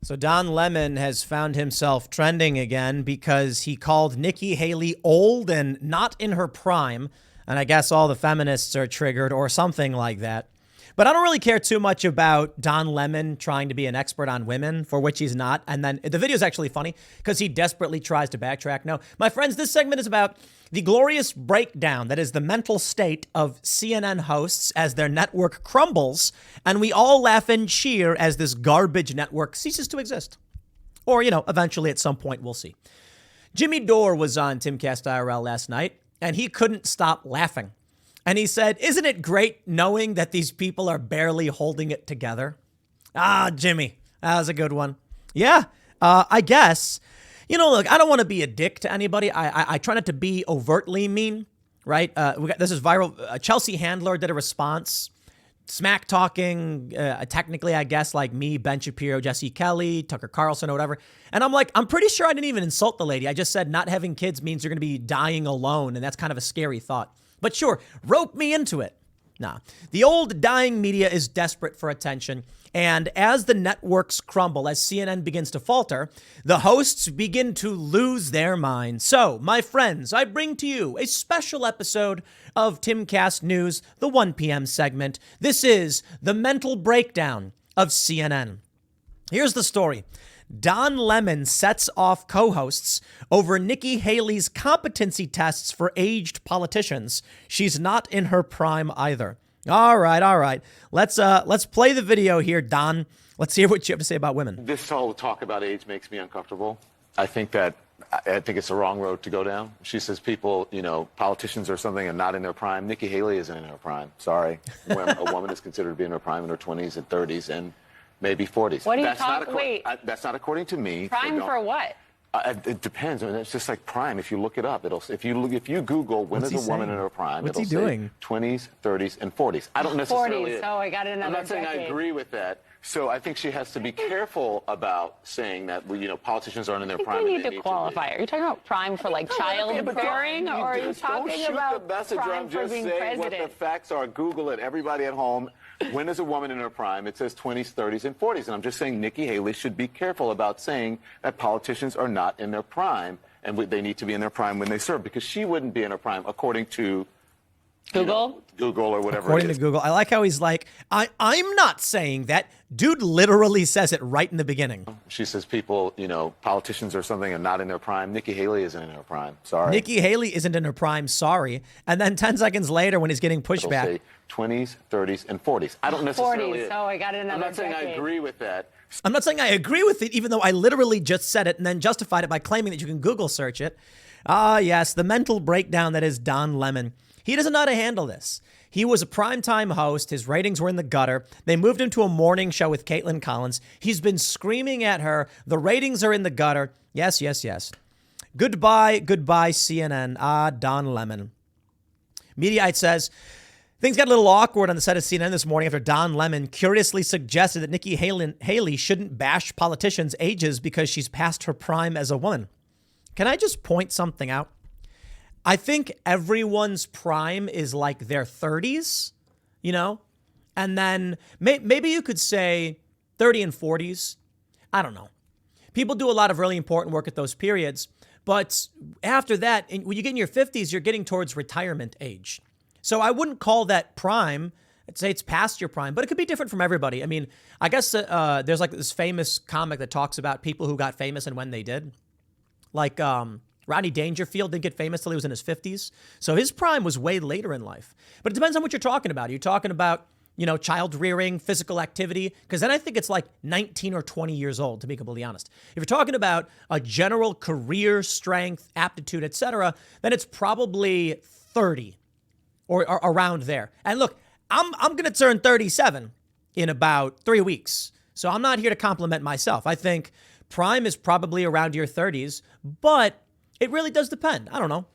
So Don Lemon has found himself trending again because he called Nikki Haley old and not in her prime. And I guess all the feminists are triggered or something like that. But I don't really care too much about Don Lemon trying to be an expert on women, for which he's not. And then the video is actually funny because he desperately tries to backtrack. No, my friends, this segment is about the glorious breakdown that is the mental state of CNN hosts as their network crumbles, and we all laugh and cheer as this garbage network ceases to exist. Or, eventually at some point we'll see. Jimmy Dore was on Timcast IRL last night, and he couldn't stop laughing. And he said, "Isn't it great knowing that these people are barely holding it together?" Ah, Jimmy, that was a good one. Yeah, I guess. Look, I don't want to be a dick to anybody. I try not to be overtly mean, right? This is viral. Chelsea Handler did a response, smack talking, technically, I guess, like me, Ben Shapiro, Jesse Kelly, Tucker Carlson, or whatever. And I'm like, I'm pretty sure I didn't even insult the lady. I just said not having kids means you're going to be dying alone, and that's kind of a scary thought. But sure, rope me into it. Nah, the old dying media is desperate for attention. And as the networks crumble, as CNN begins to falter, the hosts begin to lose their minds. So, my friends, I bring to you a special episode of Timcast News, the 1 p.m. segment. This is the mental breakdown of CNN. Here's the story. Don Lemon sets off co-hosts over Nikki Haley's competency tests for aged politicians. She's not in her prime either. All right. Let's play the video here, Don. Let's hear what you have to say about women. This whole talk about age makes me uncomfortable. I think it's the wrong road to go down. She says people, politicians or something are not in their prime. Nikki Haley isn't in her prime. Sorry. When a woman is considered to be in her prime in her 20s and 30s and maybe 40s. What are you talking? Wait. That's not according to me. Prime for what? It depends. I mean, it's just like prime. If you look it up, if you Google when is a woman in her prime, What's it'll he doing? say 20s, 30s, and 40s. I don't necessarily. 40s. Oh, I got another. I'm not saying decade. I agree with that. So I think she has to be careful about saying that politicians aren't in their prime. We need to qualify. Are you talking about prime for like childbearing, or are you talking about prime for being president? What the facts are. Google it. Everybody at home. When is a woman in her prime? It says 20s, 30s, and 40s. And I'm just saying Nikki Haley should be careful about saying that politicians are not in their prime, and they need to be in their prime when they serve, because she wouldn't be in her prime according to Google? Google or whatever According it is. to Google. I like how he's like, I'm not saying that. Dude literally says it right in the beginning. She says people, politicians or something are not in their prime. Nikki Haley isn't in her prime. Sorry. Nikki Haley isn't in her prime. Sorry. And then 10 seconds later when he's getting pushback. It'll say 20s, 30s, and 40s. I don't necessarily. 40s. Oh, I got another. I'm not saying decade. I agree with that. I'm not saying I agree with it, even though I literally just said it and then justified it by claiming that you can Google search it. Ah, yes, the mental breakdown that is Don Lemon. He doesn't know how to handle this. He was a primetime host. His ratings were in the gutter. They moved him to a morning show with Caitlin Collins. He's been screaming at her. The ratings are in the gutter. Yes. Goodbye, CNN. Ah, Don Lemon. Mediaite says, things got a little awkward on the set of CNN this morning after Don Lemon curiously suggested that Nikki Haley shouldn't bash politicians' ages because she's past her prime as a woman. Can I just point something out? I think everyone's prime is like their 30s, and then maybe you could say 30 and 40s. I don't know. People do a lot of really important work at those periods, but after that, when you get in your 50s, you're getting towards retirement age. So I wouldn't call that prime. I'd say it's past your prime, but it could be different from everybody. I mean, I guess there's like this famous comic that talks about people who got famous and when they did. Like Rodney Dangerfield didn't get famous till he was in his 50s. So his prime was way later in life. But it depends on what you're talking about. Are you talking about, child rearing, physical activity? Because then I think it's like 19 or 20 years old, to be completely honest. If you're talking about a general career strength, aptitude, etc., then it's probably 30 or around there. And look, I'm going to turn 37 in about 3 weeks. So I'm not here to compliment myself. I think prime is probably around your 30s, but it really does depend. I don't know.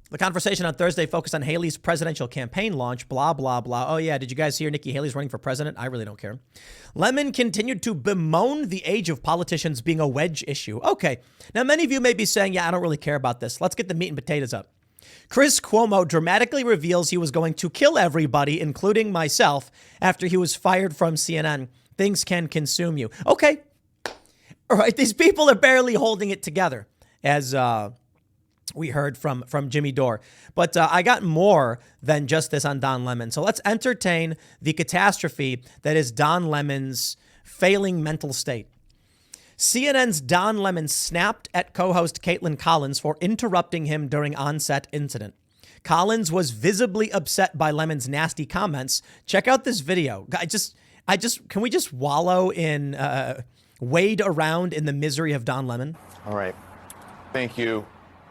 The conversation on Thursday focused on Haley's presidential campaign launch, blah, blah, blah. Oh, yeah, did you guys hear Nikki Haley's running for president? I really don't care. Lemon continued to bemoan the age of politicians being a wedge issue. Okay, now many of you may be saying, yeah, I don't really care about this. Let's get the meat and potatoes up. Chris Cuomo dramatically reveals he was going to kill everybody, including myself, after he was fired from CNN. Things can consume you. Okay. All right, these people are barely holding it together, as we heard from Jimmy Dore. But I got more than just this on Don Lemon. So let's entertain the catastrophe that is Don Lemon's failing mental state. CNN's Don Lemon snapped at co-host Caitlin Collins for interrupting him during on-set incident. Collins was visibly upset by Lemon's nasty comments. Check out this video. Can we just wallow in, wade around in the misery of Don Lemon? All right. Thank you.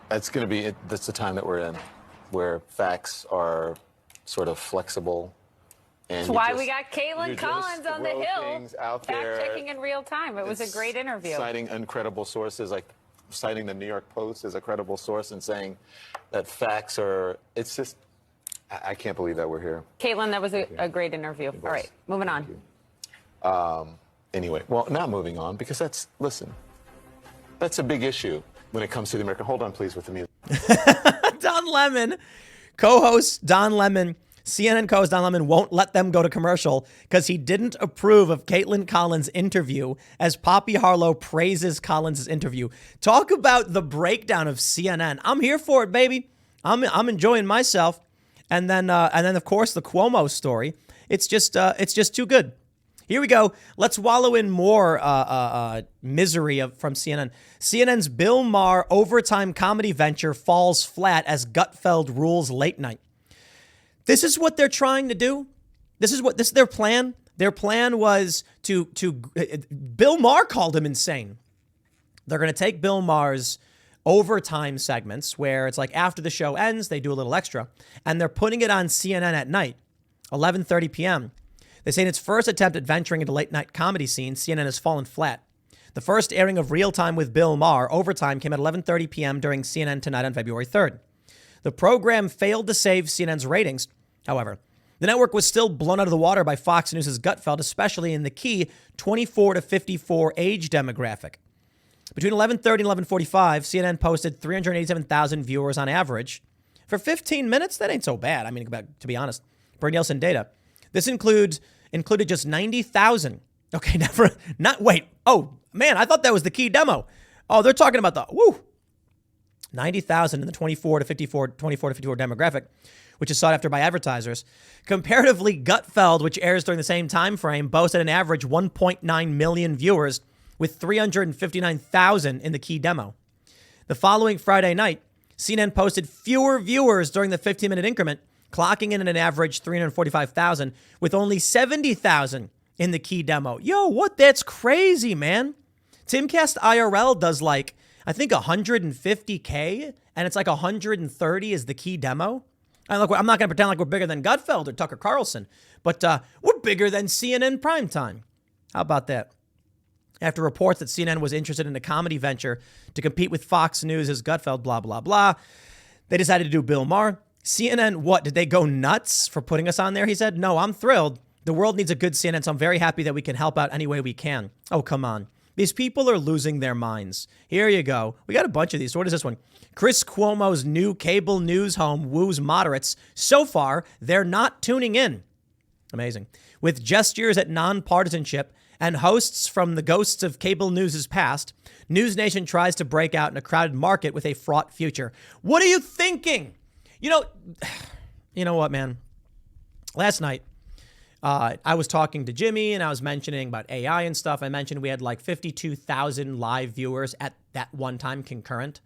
That's the time that we're in, where facts are sort of flexible. And that's why we got Caitlin Collins on the Hill, fact-checking in real time. It was a great interview. Citing incredible sources, like citing the New York Post as a credible source and saying that facts are, it's just, I can't believe that we're here. Caitlin, that was a great interview. All right, moving on. Anyway, well, not moving on, because that's a big issue when it comes to the American. Hold on, please, with the music. Don Lemon, co-host Don Lemon, CNN co-host Don Lemon won't let them go to commercial because he didn't approve of Caitlin Collins' interview as Poppy Harlow praises Collins' interview. Talk about the breakdown of CNN. I'm here for it, baby. I'm enjoying myself. And then of course the Cuomo story. It's just too good. Here we go. Let's wallow in more misery from CNN. CNN's Bill Maher overtime comedy venture falls flat as Gutfeld rules late night. This is what they're trying to do. This is their plan. Their plan was to Bill Maher called him insane. They're going to take Bill Maher's overtime segments where it's like after the show ends, they do a little extra, and they're putting it on CNN at night, 11:30 p.m. They say in its first attempt at venturing into late night comedy scene, CNN has fallen flat. The first airing of Real Time with Bill Maher, Overtime, came at 11:30 p.m. during CNN Tonight on February 3rd. The program failed to save CNN's ratings. However, the network was still blown out of the water by Fox News' Gutfeld, especially in the key 24 to 54 age demographic. Between 11:30 and 11:45, CNN posted 387,000 viewers on average. For 15 minutes, that ain't so bad. I mean, to be honest, per Nielsen data. This included just 90,000. Okay, wait. Oh, man, I thought that was the key demo. Oh, they're talking about 90,000 in the 24 to 54 demographic, which is sought after by advertisers. Comparatively, Gutfeld, which airs during the same time frame, boasted an average 1.9 million viewers with 359,000 in the key demo. The following Friday night, CNN posted fewer viewers during the 15-minute increment, clocking in at an average 345,000 with only 70,000 in the key demo. Yo, what? That's crazy, man. Timcast IRL does I think 150K, and it's 130 is the key demo. I'm not going to pretend like we're bigger than Gutfeld or Tucker Carlson, but we're bigger than CNN primetime. How about that? After reports that CNN was interested in a comedy venture to compete with Fox News' Gutfeld, blah, blah, blah, they decided to do Bill Maher. CNN, what? Did they go nuts for putting us on there? He said, no, I'm thrilled. The world needs a good CNN, so I'm very happy that we can help out any way we can. Oh, come on. These people are losing their minds. Here you go. We got a bunch of these. What is this one? Chris Cuomo's new cable news home woos moderates. So far, they're not tuning in. Amazing. With gestures at nonpartisanship and hosts from the ghosts of cable news' past, News Nation tries to break out in a crowded market with a fraught future. What are you thinking? You know what, man? Last night, I was talking to Jimmy and I was mentioning about AI and stuff. I mentioned we had 52,000 live viewers at that one time concurrent.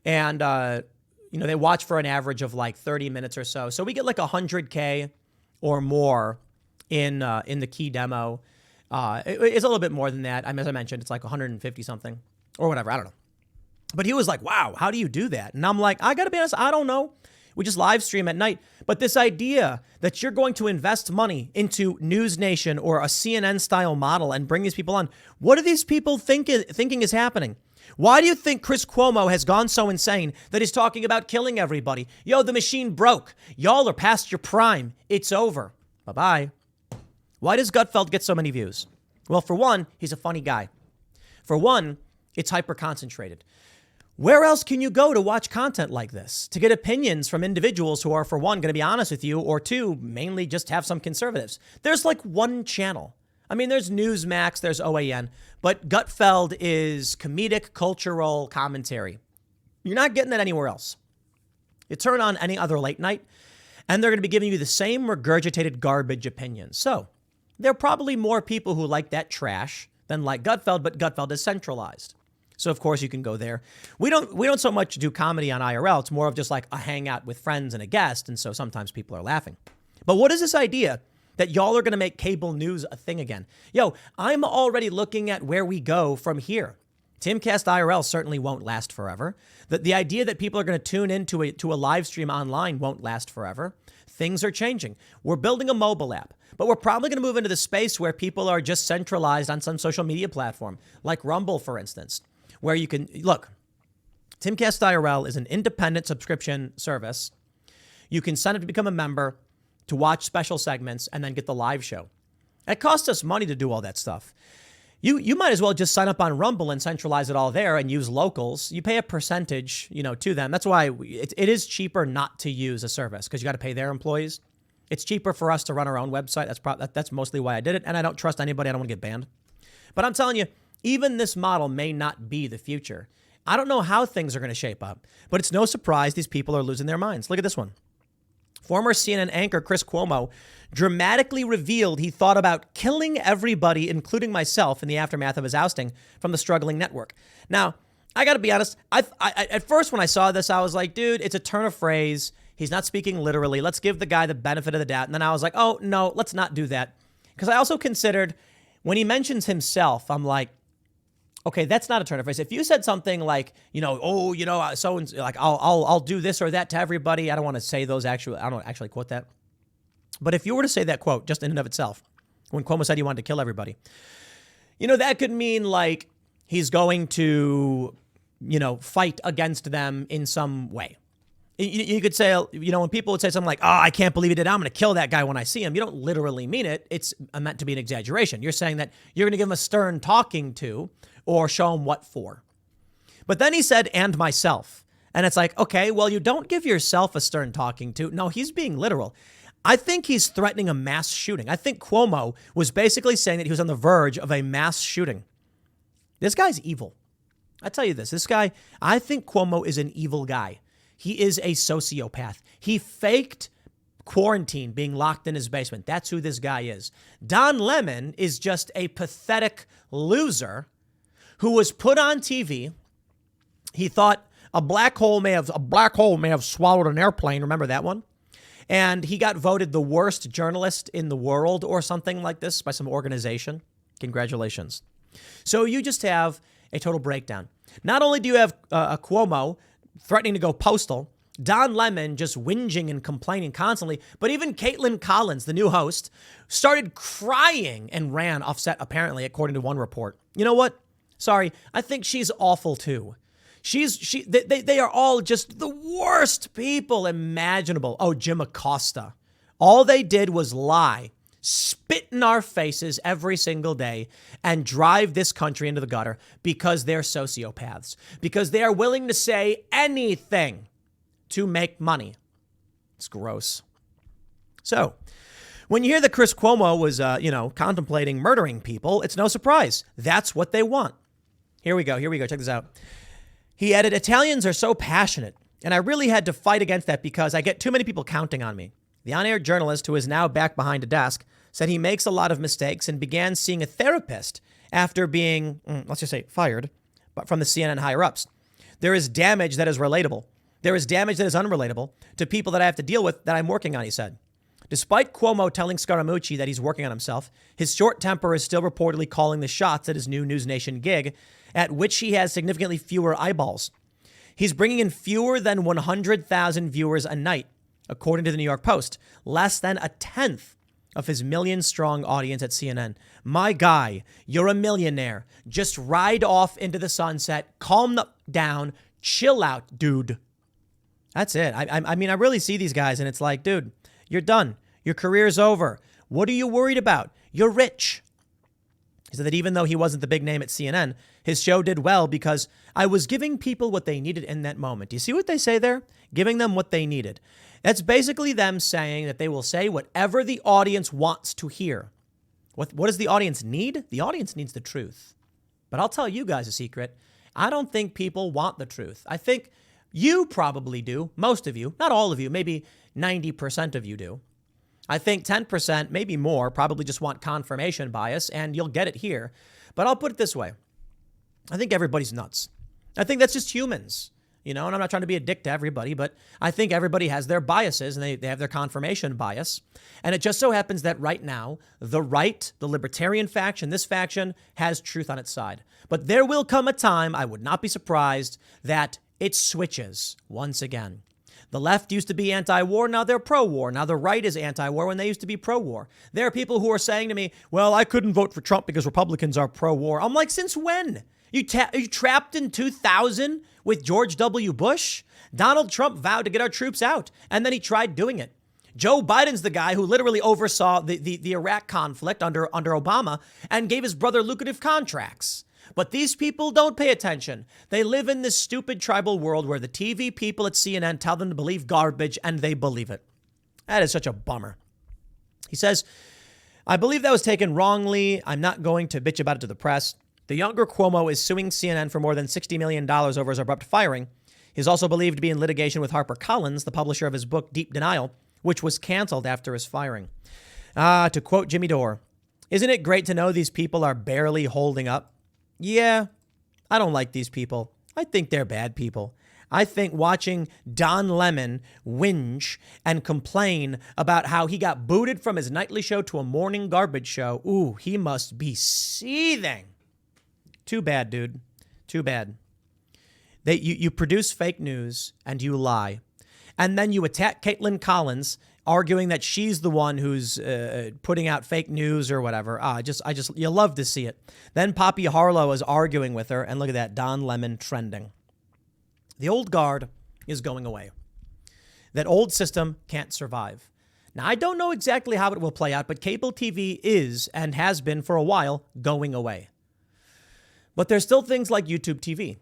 And, they watch for an average of 30 minutes or so. So we get 100K or more in the key demo. It's a little bit more than that. As I mentioned, it's 150 something or whatever. I don't know. But he was like, wow, how do you do that? And I'm like, I got to be honest, I don't know. We just live stream at night. But this idea that you're going to invest money into News Nation or a CNN style model and bring these people on, what are these people thinking is happening? Why do you think Chris Cuomo has gone so insane that he's talking about killing everybody? Yo, the machine broke. Y'all are past your prime. It's over. Bye-bye. Why does Gutfeld get so many views? Well, for one, he's a funny guy. For one, it's hyper concentrated. Where else can you go to watch content like this? To get opinions from individuals who are, for one, going to be honest with you, or two, mainly just have some conservatives. There's one channel. I mean, there's Newsmax, there's OAN, but Gutfeld is comedic cultural commentary. You're not getting that anywhere else. You turn on any other late night, and they're going to be giving you the same regurgitated garbage opinions. So there are probably more people who like that trash than like Gutfeld, but Gutfeld is centralized. So of course you can go there. We don't so much do comedy on IRL. It's more of just like a hangout with friends and a guest. And so sometimes people are laughing. But what is this idea that y'all are going to make cable news a thing again? Yo, I'm already looking at where we go from here. Timcast IRL certainly won't last forever. The idea that people are going to tune into a live stream online won't last forever. Things are changing. We're building a mobile app, but we're probably going to move into the space where people are just centralized on some social media platform, like Rumble, for instance, where you can look. Timcast IRL is an independent subscription service. You can sign up to become a member to watch special segments and then get the live show. It costs us money to do all that stuff. You might as well just sign up on Rumble and centralize it all there and use locals. You pay a percentage, to them. That's why it is cheaper not to use a service because you got to pay their employees. It's cheaper for us to run our own website. That's mostly why I did it. And I don't trust anybody. I don't want to get banned. But I'm telling you, even this model may not be the future. I don't know how things are going to shape up, but it's no surprise these people are losing their minds. Look at this one. Former CNN anchor Chris Cuomo dramatically revealed he thought about killing everybody, including myself, in the aftermath of his ousting from the struggling network. Now, I got to be honest. I at first, when I saw this, I was like, dude, it's a turn of phrase. He's not speaking literally. Let's give the guy the benefit of the doubt. And then I was like, oh, no, let's not do that. Because I also considered when he mentions himself, I'm like, okay, that's not a turn of phrase. If you said something like, so and like I'll do this or that to everybody. I don't want to say those actually. I don't actually quote that. But if you were to say that quote just in and of itself, when Cuomo said he wanted to kill everybody, that could mean like he's going to, fight against them in some way. You could say, when people would say something like, oh, I can't believe he did it. I'm going to kill that guy when I see him. You don't literally mean it. It's meant to be an exaggeration. You're saying that you're going to give him a stern talking to or show him what for. But then he said, and myself. And it's like, okay, well, you don't give yourself a stern talking to. No, he's being literal. I think he's threatening a mass shooting. I think Cuomo was basically saying that he was on the verge of a mass shooting. This guy's evil. I tell you this guy, I think Cuomo is an evil guy. He is a sociopath. He faked quarantine, being locked in his basement. That's who this guy is. Don Lemon is just a pathetic loser who was put on TV. He thought a black hole may have swallowed an airplane. Remember that one? And he got voted the worst journalist in the world or something like this by some organization. Congratulations. So you just have a total breakdown. Not only do you have a Cuomo threatening to go postal, Don Lemon just whinging and complaining constantly, but even Caitlin Collins, the new host, started crying and ran off set, apparently, according to one report. You know what? Sorry, I think she's awful too. They are all just the worst people imaginable. Oh, Jim Acosta. All they did was lie, spit in our faces every single day, and drive this country into the gutter because they're sociopaths, because they are willing to say anything to make money. It's gross. So when you hear that Chris Cuomo was, contemplating murdering people, it's no surprise. That's what they want. Here we go. Check this out. He added, Italians are so passionate, and I really had to fight against that because I get too many people counting on me. The on-air journalist, who is now back behind a desk, said he makes a lot of mistakes and began seeing a therapist after being, let's just say, fired from the CNN higher-ups. There is damage that is relatable. There is damage that is unrelatable to people that I have to deal with that I'm working on, he said. Despite Cuomo telling Scaramucci that he's working on himself, his short temper is still reportedly calling the shots at his new News Nation gig, at which he has significantly fewer eyeballs. He's bringing in fewer than 100,000 viewers a night, according to the New York Post, less than a tenth of his million-strong audience at CNN. My guy, you're a millionaire. Just ride off into the sunset, calm down, chill out, dude. That's it. I mean, I really see these guys, and it's like, dude, you're done. Your career's over. What are you worried about? You're rich. He said that even though he wasn't the big name at CNN, his show did well because I was giving people what they needed in that moment. Do you see what they say there? Giving them what they needed. That's basically them saying that they will say whatever the audience wants to hear. What does the audience need? The audience needs the truth. But I'll tell you guys a secret. I don't think people want the truth. I think you probably do. Most of you, not all of you, maybe 90% of you do. I think 10%, maybe more, probably just want confirmation bias, and you'll get it here. But I'll put it this way. I think everybody's nuts. I think that's just humans, and I'm not trying to be a dick to everybody, but I think everybody has their biases, and they have their confirmation bias. And it just so happens that right now, the right, the libertarian faction, this faction has truth on its side. But there will come a time, I would not be surprised, that it switches once again. The left used to be anti-war, now they're pro-war. Now the right is anti-war when they used to be pro-war. There are people who are saying to me, well, I couldn't vote for Trump because Republicans are pro-war. I'm like, since when? You trapped in 2000 with George W. Bush? Donald Trump vowed to get our troops out, and then he tried doing it. Joe Biden's the guy who literally oversaw the Iraq conflict under Obama and gave his brother lucrative contracts. But these people don't pay attention. They live in this stupid tribal world where the TV people at CNN tell them to believe garbage, and they believe it. That is such a bummer. He says, I believe that was taken wrongly. I'm not going to bitch about it to the press. The younger Cuomo is suing CNN for more than $60 million over his abrupt firing. He's also believed to be in litigation with HarperCollins, the publisher of his book Deep Denial, which was canceled after his firing. To quote Jimmy Dore, isn't it great to know these people are barely holding up? Yeah, I don't like these people. I think they're bad people. I think watching Don Lemon whinge and complain about how he got booted from his nightly show to a morning garbage show, ooh, he must be seething. Too bad, dude. Too bad. You produce fake news and you lie. And then you attack Caitlin Collins, arguing that she's the one who's putting out fake news or whatever. You love to see it. Then Poppy Harlow is arguing with her, and look at that, Don Lemon trending. The old guard is going away. That old system can't survive. Now, I don't know exactly how it will play out, but cable TV is, and has been for a while, going away. But there's still things like YouTube TV.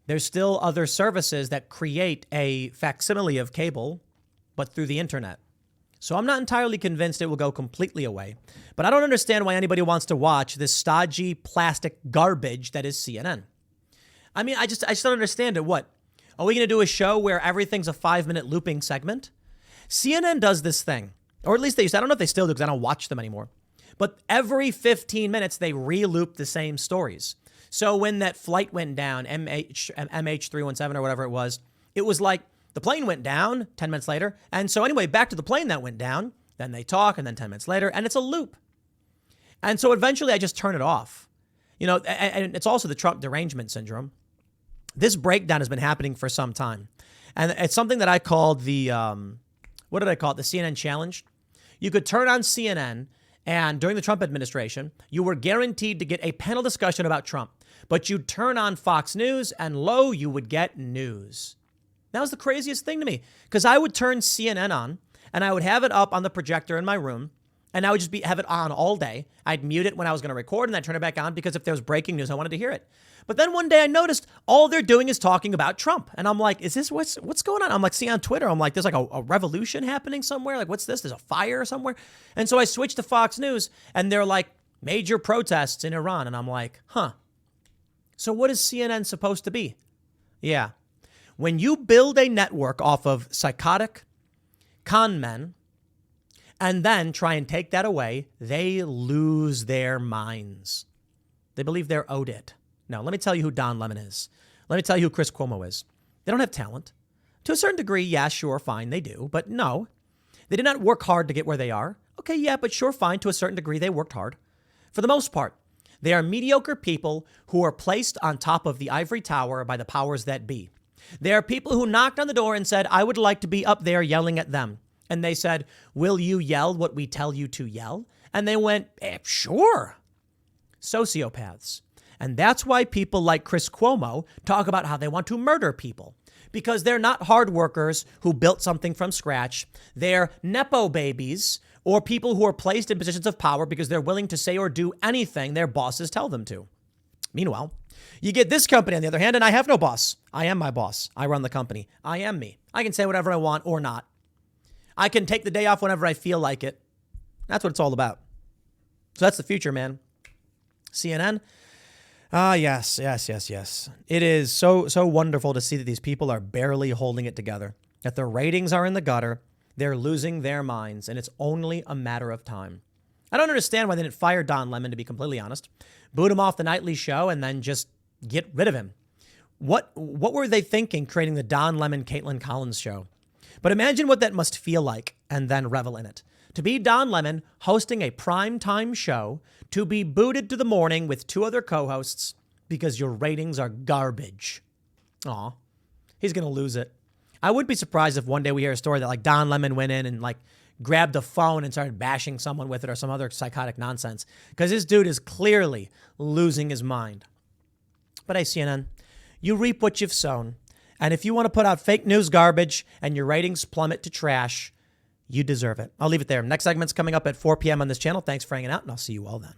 There's still other services that create a facsimile of cable, but through the internet. So I'm not entirely convinced it will go completely away. But I don't understand why anybody wants to watch this stodgy plastic garbage that is CNN. I mean, I just don't understand it. What? Are we going to do a show where everything's a 5-minute looping segment? CNN does this thing, or at least they used to. I don't know if they still do because I don't watch them anymore. But every 15 minutes, they re-loop the same stories. So when that flight went down, MH317 or whatever it was like the plane went down 10 minutes later. And so anyway, back to the plane that went down. Then they talk, and then 10 minutes later, and it's a loop. And so eventually I just turn it off. And it's also the Trump derangement syndrome. This breakdown has been happening for some time. And it's something that I called the CNN challenge. You could turn on CNN, and during the Trump administration, you were guaranteed to get a panel discussion about Trump. But you'd turn on Fox News, and lo, you would get news. That was the craziest thing to me, because I would turn CNN on, and I would have it up on the projector in my room, and I would just have it on all day. I'd mute it when I was going to record, and I'd turn it back on because if there was breaking news, I wanted to hear it. But then one day I noticed all they're doing is talking about Trump. And I'm like, is this what's going on? I'm like, see on Twitter, I'm like, there's like a revolution happening somewhere. Like, what's this? There's a fire somewhere. And so I switched to Fox News, and they're like major protests in Iran. And I'm like, huh. So what is CNN supposed to be? Yeah. When you build a network off of psychotic con men and then try and take that away, they lose their minds. They believe they're owed it. Now, let me tell you who Don Lemon is. Let me tell you who Chris Cuomo is. They don't have talent. To a certain degree, yeah, sure, fine, they do. But no, they did not work hard to get where they are. Okay, yeah, but sure, fine, to a certain degree, they worked hard. For the most part, they are mediocre people who are placed on top of the ivory tower by the powers that be. They are people who knocked on the door and said, I would like to be up there yelling at them. And they said, will you yell what we tell you to yell? And they went, sure. Sociopaths. And that's why people like Chris Cuomo talk about how they want to murder people. Because they're not hard workers who built something from scratch. They're Nepo babies or people who are placed in positions of power because they're willing to say or do anything their bosses tell them to. Meanwhile, you get this company, on the other hand, and I have no boss. I am my boss. I run the company. I am me. I can say whatever I want or not. I can take the day off whenever I feel like it. That's what it's all about. So that's the future, man. CNN. Yes. It is so wonderful to see that these people are barely holding it together, that their ratings are in the gutter. They're losing their minds, and it's only a matter of time. I don't understand why they didn't fire Don Lemon, to be completely honest. Boot him off the nightly show and then just get rid of him. What were they thinking creating the Don Lemon, Caitlin Collins show? But imagine what that must feel like and then revel in it. To be Don Lemon hosting a primetime show, to be booted to the morning with 2 other co-hosts because your ratings are garbage. Aw, he's going to lose it. I wouldn't be surprised if one day we hear a story that like Don Lemon went in and like grabbed a phone and started bashing someone with it or some other psychotic nonsense, because this dude is clearly losing his mind. But hey, CNN, you reap what you've sown. And if you want to put out fake news garbage and your ratings plummet to trash, you deserve it. I'll leave it there. Next segment's coming up at 4 p.m. on this channel. Thanks for hanging out, and I'll see you all then.